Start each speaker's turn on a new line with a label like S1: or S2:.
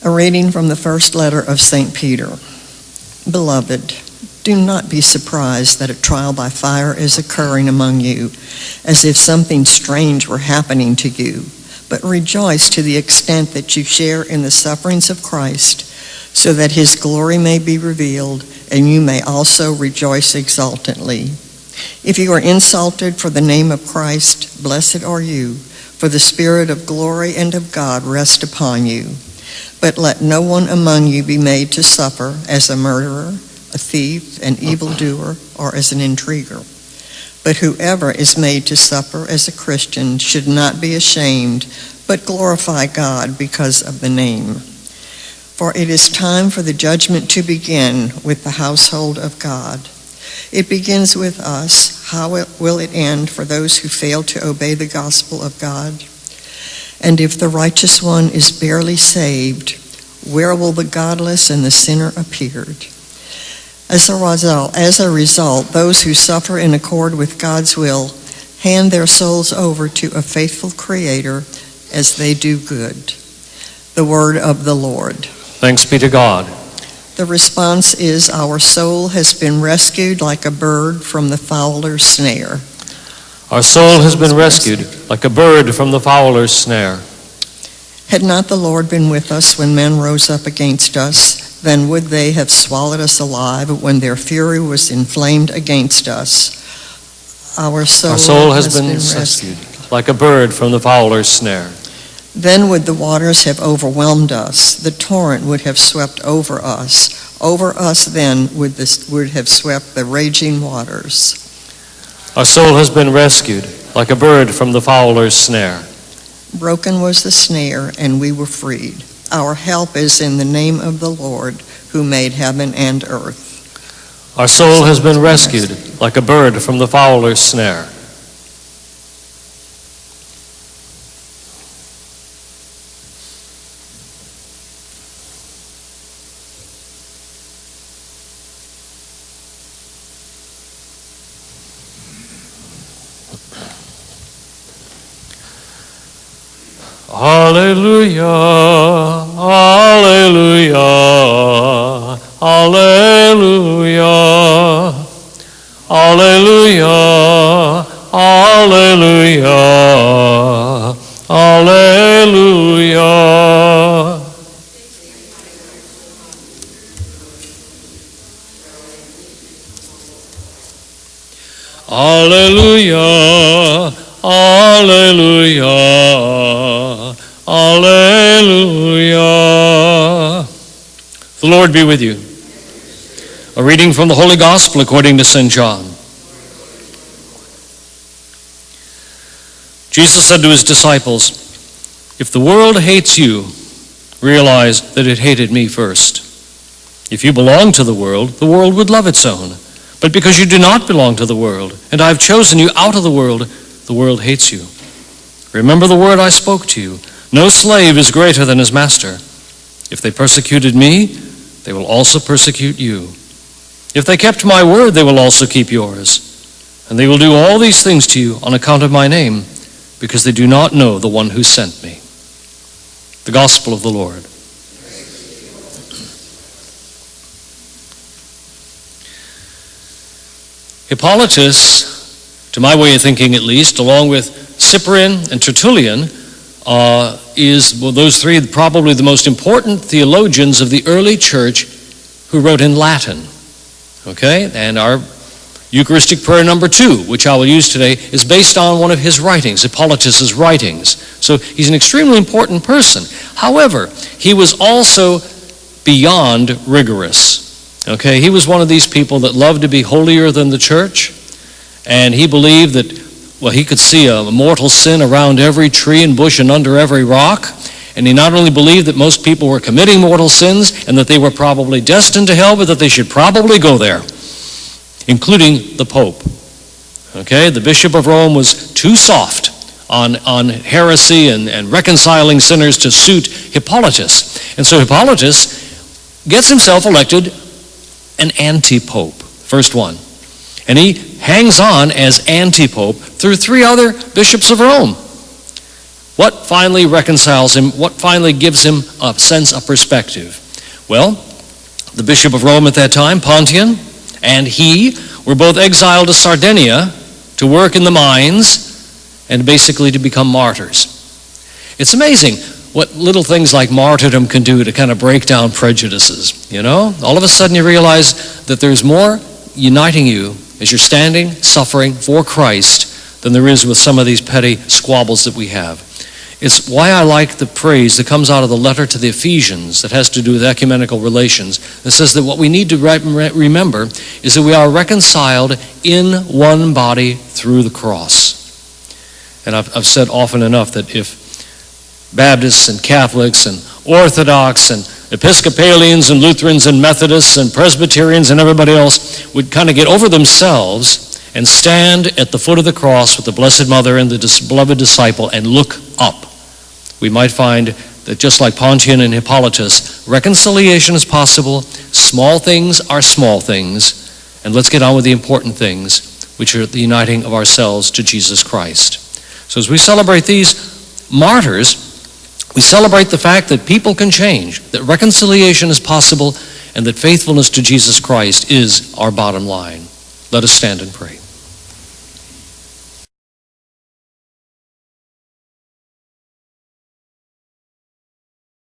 S1: A reading from the first letter of St. Peter. Beloved, do not be surprised that a trial by fire is occurring among you, as if something strange were happening to you, but rejoice to the extent that you share in the sufferings of Christ, so that his glory may be revealed, and you may also rejoice exultantly. If you are insulted for the name of Christ, blessed are you, for the Spirit of glory and of God rest upon you. But let no one among you be made to suffer as a murderer, a thief, an evildoer, or as an intriguer. But whoever is made to suffer as a Christian should not be ashamed, but glorify God because of the name. For it is time for the judgment to begin with the household of God. It begins with us. How will it end for those who fail to obey the gospel of God? And if the righteous one is barely saved, where will the godless and the sinner appear? As a result, those who suffer in accord with God's will hand their souls over to a faithful Creator as they do good. The word of the Lord.
S2: Thanks be to God.
S1: The response is, our soul has been rescued like a bird from the fowler's snare.
S2: Our soul has been rescued like a bird from the fowler's snare.
S1: Had not the Lord been with us when men rose up against us, then would they have swallowed us alive when their fury was inflamed against us. Our soul has been rescued
S2: like a bird from the fowler's snare.
S1: Then would the waters have overwhelmed us, the torrent would have swept over us. Over us then would have swept the raging waters.
S2: Our soul has been rescued like a bird from the fowler's snare.
S1: Broken was the snare, and we were freed. Our help is in the name of the Lord, who made heaven and earth.
S2: Our soul has been rescued like a bird from the fowler's snare. Hallelujah, hallelujah, hallelujah, hallelujah, hallelujah, hallelujah. Hallelujah, hallelujah, hallelujah. The Lord be with you. A reading from the Holy Gospel according to St. John. Jesus said to his disciples, "If the world hates you, realize that it hated me first. If you belong to the world would love its own. But because you do not belong to the world, and I have chosen you out of the world hates you. Remember the word I spoke to you. No slave is greater than his master. If they persecuted me, they will also persecute you. If they kept my word, they will also keep yours. And they will do all these things to you on account of my name, because they do not know the one who sent me." The Gospel of the Lord. Hippolytus, to my way of thinking at least, along with Cyprian and Tertullian, those three probably the most important theologians of the early church who wrote in Latin. Okay? And our Eucharistic prayer number 2, which I will use today, is based on one of his writings, Hippolytus's writings. So he's an extremely important person. However, he was also beyond rigorous. Okay? He was one of these people that loved to be holier than the church, and he believed that, well, he could see a mortal sin around every tree and bush and under every rock. And he not only believed that most people were committing mortal sins and that they were probably destined to hell, but that they should probably go there, including the Pope. Okay, the Bishop of Rome was too soft on heresy and reconciling sinners to suit Hippolytus. And so Hippolytus gets himself elected an anti-pope, first one. And he hangs on as anti-pope through 3 other bishops of Rome. What finally reconciles him? What finally gives him a sense of perspective? Well, the Bishop of Rome at that time, Pontian, and he were both exiled to Sardinia to work in the mines and basically to become martyrs. It's amazing what little things like martyrdom can do to kind of break down prejudices, you know? All of a sudden you realize that there's more uniting you as you're standing, suffering for Christ than there is with some of these petty squabbles that we have. It's why I like the phrase that comes out of the letter to the Ephesians that has to do with ecumenical relations. It says that what we need to remember is that we are reconciled in one body through the cross. And I've said often enough that if Baptists and Catholics and Orthodox and Episcopalians and Lutherans and Methodists and Presbyterians and everybody else would kind of get over themselves and stand at the foot of the cross with the Blessed Mother and the beloved disciple and look up, we might find that just like Pontian and Hippolytus, reconciliation is possible, small things are small things, and let's get on with the important things, which are the uniting of ourselves to Jesus Christ. So as we celebrate these martyrs, we celebrate the fact that people can change, that reconciliation is possible, and that faithfulness to Jesus Christ is our bottom line. Let us stand and pray.